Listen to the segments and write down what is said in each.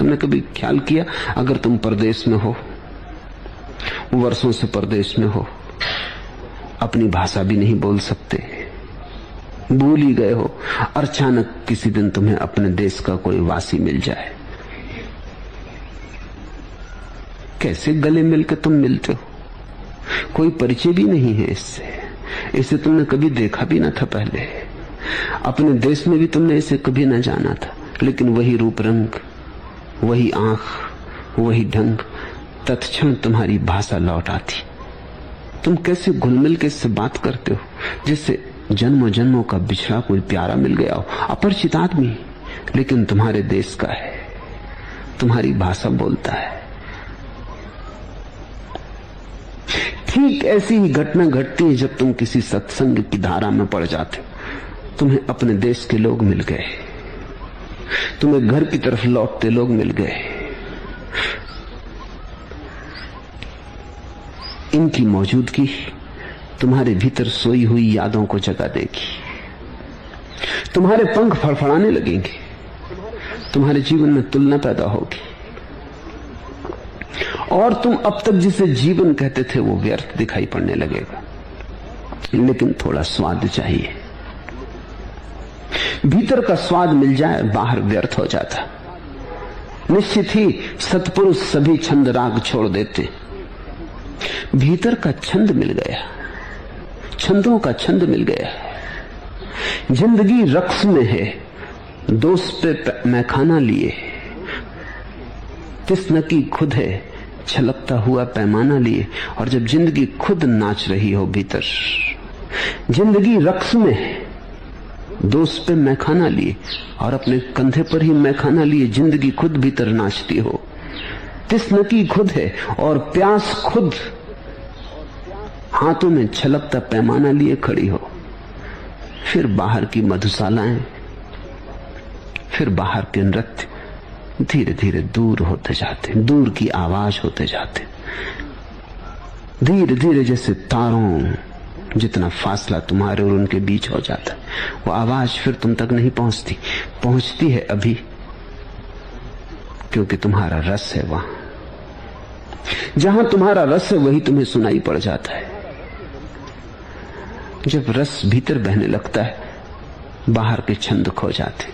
तुमने कभी ख्याल किया, अगर तुम परदेश में हो, वर्षों से परदेश में हो, अपनी भाषा भी नहीं बोल सकते, भूल ही गए हो, और अचानक किसी दिन तुम्हें अपने देश का कोई वासी मिल जाए, कैसे गले मिलकर तुम मिलते हो? कोई परिचय भी नहीं है इससे, इसे तुमने कभी देखा भी ना था पहले, अपने देश में भी तुमने इसे कभी ना जाना था, लेकिन वही रूप रंग, वही आंख, वही ढंग, तत्क्षण तुम्हारी भाषा लौट आती। तुम कैसे घुल मिल के इससे बात करते हो जिससे जन्मों जन्मों का बिछड़ा कोई प्यारा मिल गया हो, अपरिचित आदमी, लेकिन तुम्हारे देश का है, तुम्हारी भाषा बोलता है। ठीक ऐसी ही घटना घटती है जब तुम किसी सत्संग की धारा में पड़ जाते हो। तुम्हें अपने देश के लोग मिल गए, तुम्हें घर की तरफ लौटते लोग मिल गए, इनकी मौजूदगी तुम्हारे भीतर सोई हुई यादों को जगा देगी, तुम्हारे पंख फड़फड़ाने लगेंगे, तुम्हारे जीवन में तुलना पैदा होगी, और तुम अब तक जिसे जीवन कहते थे वो व्यर्थ दिखाई पड़ने लगेगा। लेकिन थोड़ा स्वाद चाहिए, भीतर का स्वाद मिल जाए, बाहर व्यर्थ हो जाता। निश्चित ही सत्पुरुष सभी छंद राग छोड़ देते, भीतर का छंद मिल गया, छंदों का छंद मिल गया। जिंदगी रक्स में है, दोस्त पे मैखाना लिए, तिस्नकी खुद है, छलकता हुआ पैमाना लिए। और जब जिंदगी खुद नाच रही हो भीतर, जिंदगी रक्स में है, दोस्त पे मैखाना लिए और अपने कंधे पर ही मैखाना लिए जिंदगी खुद भीतर नाचती हो, तिस्नकी खुद है और प्यास खुद, हाथों में छलकता पैमाना लिए खड़ी हो, फिर बाहर की मधुशालाएं, फिर बाहर के नृत्य धीरे धीरे दूर होते जाते, दूर की आवाज होते जाते, धीरे धीरे जैसे तारों जितना फासला तुम्हारे और उनके बीच हो जाता है, वो आवाज फिर तुम तक नहीं पहुंचती, पहुंचती है अभी क्योंकि तुम्हारा रस है वहां, जहां तुम्हारा रस है वही तुम्हें सुनाई पड़ जाता है। जब रस भीतर बहने लगता है, बाहर के छंद खो जाते,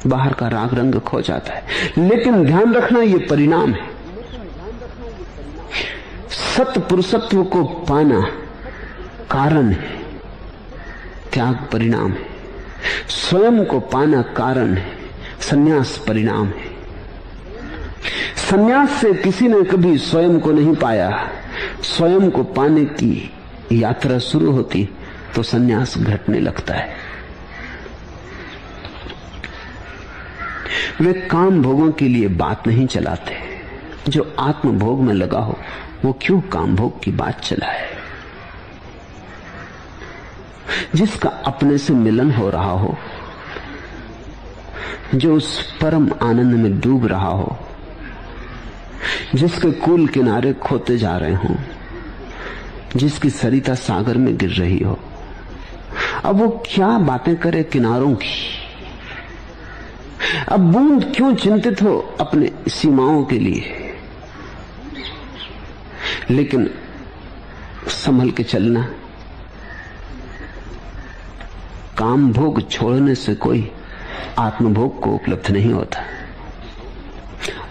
बाहर का राग रंग खो जाता है। लेकिन ध्यान रखना, ये परिणाम है। सत्पुरुषत्व को पाना कारण है, त्याग परिणाम है। स्वयं को पाना कारण है, संन्यास परिणाम है। संन्यास से किसी ने कभी स्वयं को नहीं पाया, स्वयं को पाने की यात्रा शुरू होती तो संन्यास घटने लगता है। वे काम भोगों के लिए बात नहीं चलाते, जो आत्म भोग में लगा हो वो क्यों काम भोग की बात चलाए। जिसका अपने से मिलन हो रहा हो, जो उस परम आनंद में डूब रहा हो, जिसके कूल किनारे खोते जा रहे हों, जिसकी सरिता सागर में गिर रही हो, अब वो क्या बातें करे किनारों की। अब बूंद क्यों चिंतित हो अपने सीमाओं के लिए। लेकिन संभल के चलना, काम भोग छोड़ने से कोई आत्मभोग को उपलब्ध नहीं होता,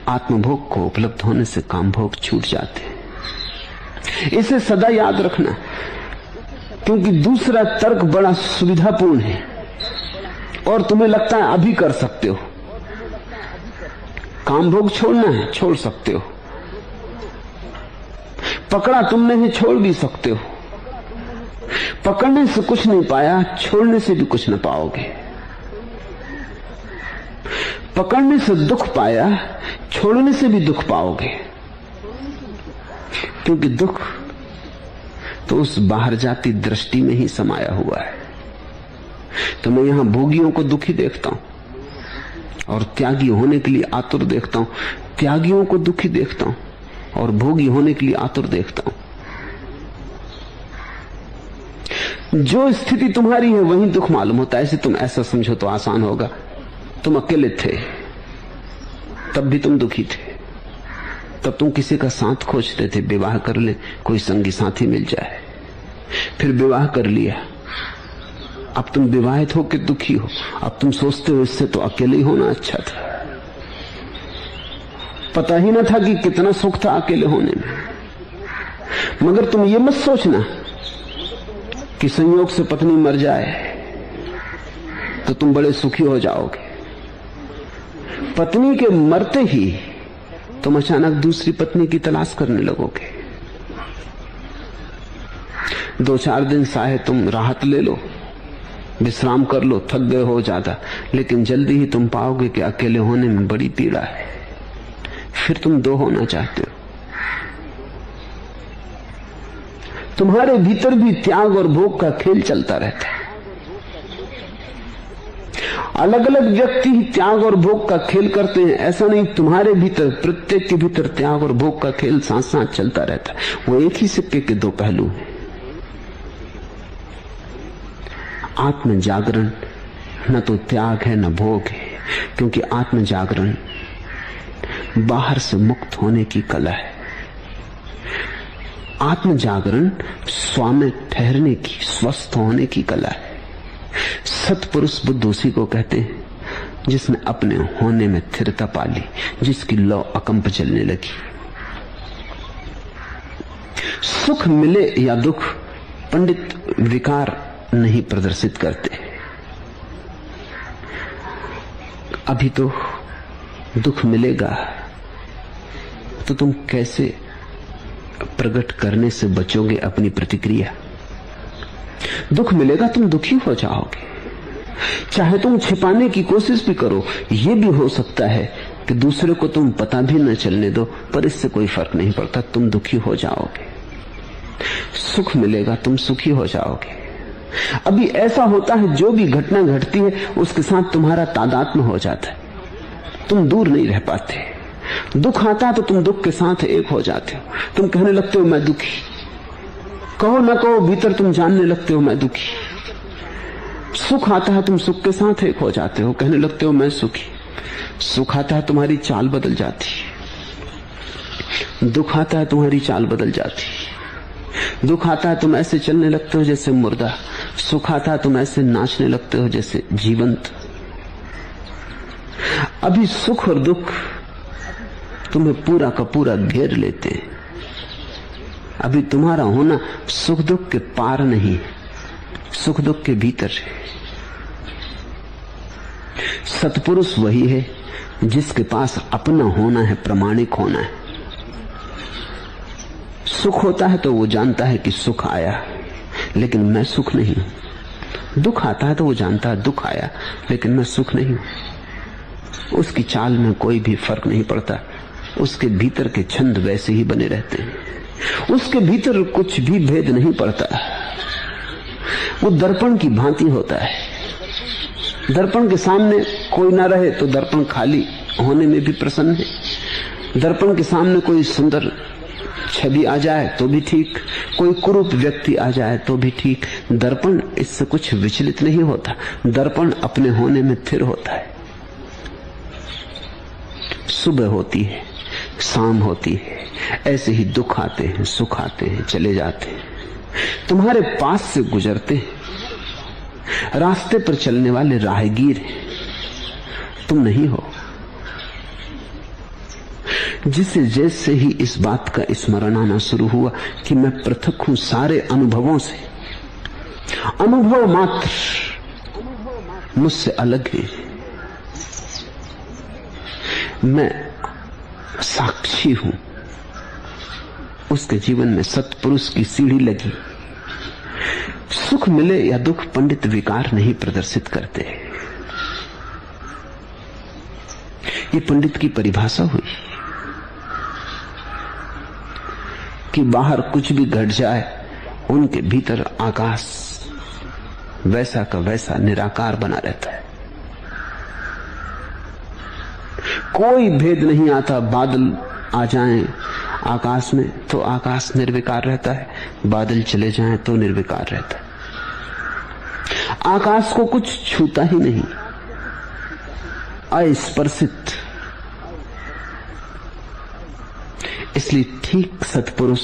आत्मभोग को उपलब्ध होने से काम भोग छूट जाते हैं। इसे सदा याद रखना, क्योंकि दूसरा तर्क बड़ा सुविधापूर्ण है और तुम्हें लगता है अभी कर सकते हो। काम भोग छोड़ना है, छोड़ सकते हो, पकड़ा तुमने है, छोड़ भी सकते हो। पकड़ने से कुछ नहीं पाया, छोड़ने से भी कुछ न पाओगे। पकड़ने से दुख पाया, छोड़ने से भी दुख पाओगे, क्योंकि दुख तो उस बाहर जाती दृष्टि में ही समाया हुआ है। तो मैं यहां भोगियों को दुखी देखता हूं और त्यागी होने के लिए आतुर देखता हूं, त्यागियों को दुखी देखता हूं और भोगी होने के लिए आतुर देखता हूं। जो स्थिति तुम्हारी है वही दुख मालूम होता है। ऐसे तुम ऐसा समझो तो आसान होगा, तुम अकेले थे, तब भी तुम दुखी थे। तब तुम किसी का साथ खोजते थे, विवाह कर ले, कोई संगी साथी मिल जाए। फिर विवाह कर लिया, अब तुम विवाहित हो के दुखी हो। अब तुम सोचते हो इससे तो अकेले ही होना अच्छा था। पता ही ना था कि कितना सुख था अकेले होने में। मगर तुम ये मत सोचना कि संयोग से पत्नी मर जाए तो तुम बड़े सुखी हो जाओगे। पत्नी के मरते ही तुम अचानक दूसरी पत्नी की तलाश करने लगोगे। 2-4 दिन चाहे तुम राहत ले लो, विश्राम कर लो, थक गए हो ज्यादा, लेकिन जल्दी ही तुम पाओगे कि अकेले होने में बड़ी पीड़ा है। फिर तुम 2 होना चाहते हो। तुम्हारे भीतर भी त्याग और भोग का खेल चलता रहता है। अलग अलग व्यक्ति ही त्याग और भोग का खेल करते हैं, ऐसा नहीं। तुम्हारे भीतर, प्रत्येक के भीतर त्याग और भोग का खेल साथ साथ चलता रहता है। वो एक ही सिक्के के 2 पहलू हैं। आत्म जागरण न तो त्याग है न भोग है, क्योंकि आत्म जागरण बाहर से मुक्त होने की कला है। आत्म जागरण स्वामी ठहरने की, स्वस्थ होने की कला है। सत्पुरुष बुद्ध उसी को कहते हैं जिसने अपने होने में स्थिरता पा ली, जिसकी लौ अकंप चलने लगी। सुख मिले या दुख, पंडित विकार नहीं प्रदर्शित करते। अभी तो दुख मिलेगा तो तुम कैसे प्रकट करने से बचोगे अपनी प्रतिक्रिया? दुख मिलेगा, तुम दुखी हो जाओगे। चाहे तुम छिपाने की कोशिश भी करो, यह भी हो सकता है कि दूसरे को तुम पता भी न चलने दो, पर इससे कोई फर्क नहीं पड़ता, तुम दुखी हो जाओगे। सुख मिलेगा, तुम सुखी हो जाओगे। अभी ऐसा होता है, जो भी घटना घटती है उसके साथ तुम्हारा तादात्म्य हो जाता है, तुम दूर नहीं रह पाते। दुख आता है तो तुम दुख के साथ एक हो जाते हो। तुम कहने लगते हो मैं दुखी, कहो ना कहो भीतर तुम जानने लगते हो मैं दुखी। सुख आता है, तुम सुख के साथ एक हो जाते हो, कहने लगते हो मैं सुखी। सुख आता है, तुम्हारी चाल बदल जाती। दुख आता है, तुम्हारी चाल बदल जाती। दुख आता है, तुम ऐसे चलने लगते हो जैसे मुर्दा। सुख आता है, तुम ऐसे नाचने लगते हो जैसे जीवंत। अभी सुख और दुख तुम्हें पूरा का पूरा घेर लेते हैं। अभी तुम्हारा होना सुख दुख के पार नहीं, सुख दुख के भीतर है। सत्पुरुष वही है जिसके पास अपना होना है, प्रामाणिक होना है। सुख होता है तो वो जानता है कि सुख आया, लेकिन मैं सुख नहीं हूं। दुख आता है तो वो जानता है दुख आया, लेकिन मैं सुख नहीं हूं। उसकी चाल में कोई भी फर्क नहीं पड़ता, उसके भीतर के छंद वैसे ही बने रहते हैं। उसके भीतर कुछ भी भेद नहीं पड़ता। वो दर्पण की भांति होता है। दर्पण के सामने कोई ना रहे तो दर्पण खाली होने में भी प्रसन्न है। दर्पण के सामने कोई सुंदर छवि आ जाए तो भी ठीक, कोई कुरूप व्यक्ति आ जाए तो भी ठीक। दर्पण इससे कुछ विचलित नहीं होता। दर्पण अपने होने में स्थिर होता है। सुबह होती है, शाम होती है, ऐसे ही दुख आते हैं, सुख आते हैं, चले जाते हैं, तुम्हारे पास से गुजरते हैं। रास्ते पर चलने वाले राहगीर हैं, तुम नहीं हो। जिसे जैसे ही इस बात का स्मरण आना शुरू हुआ कि मैं पृथक हूं सारे अनुभवों से, अनुभव मात्र मुझसे अलग है, मैं साक्षी हूं, उसके जीवन में सत्पुरुष की सीढ़ी लगी। सुख मिले या दुख, पंडित विकार नहीं प्रदर्शित करते। ये पंडित की परिभाषा हुई कि बाहर कुछ भी घट जाए, उनके भीतर आकाश वैसा का वैसा निराकार बना रहता है। कोई भेद नहीं आता। बादल आ जाएं आकाश में तो आकाश निर्विकार रहता है, बादल चले जाएं तो निर्विकार रहता है। आकाश को कुछ छूता ही नहीं, अस्पर्शित इसलिए ठीक सत्पुरुष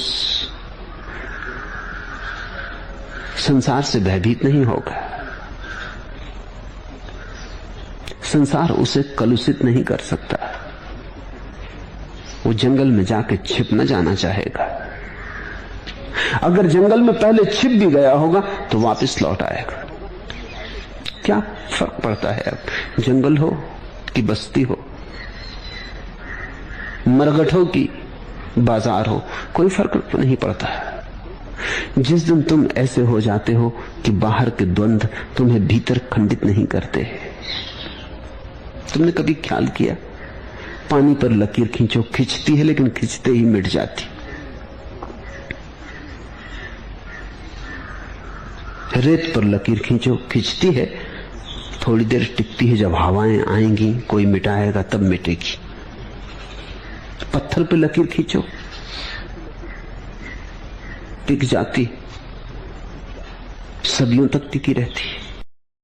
संसार से भयभीत नहीं होगा, संसार उसे कलुषित नहीं कर सकता। वो जंगल में जाके छिप न जाना चाहेगा। अगर जंगल में पहले छिप भी गया होगा तो वापस लौट आएगा। क्या फर्क पड़ता है अब जंगल हो कि बस्ती हो, मरघट हो कि बाजार हो, कोई फर्क तो नहीं पड़ता। जिस दिन तुम ऐसे हो जाते हो कि बाहर के द्वंद्व तुम्हें भीतर खंडित नहीं करते। तुमने कभी ख्याल किया, पानी पर लकीर खींचो, खींचती है लेकिन खींचते ही मिट जाती। रेत पर लकीर खींचो, खींचती है, थोड़ी देर टिकती है, जब हवाएं आएंगी कोई मिटाएगा तब मिटेगी। पत्थर पर लकीर खींचो, टिक जाती, सदियों तक टिकी रहती।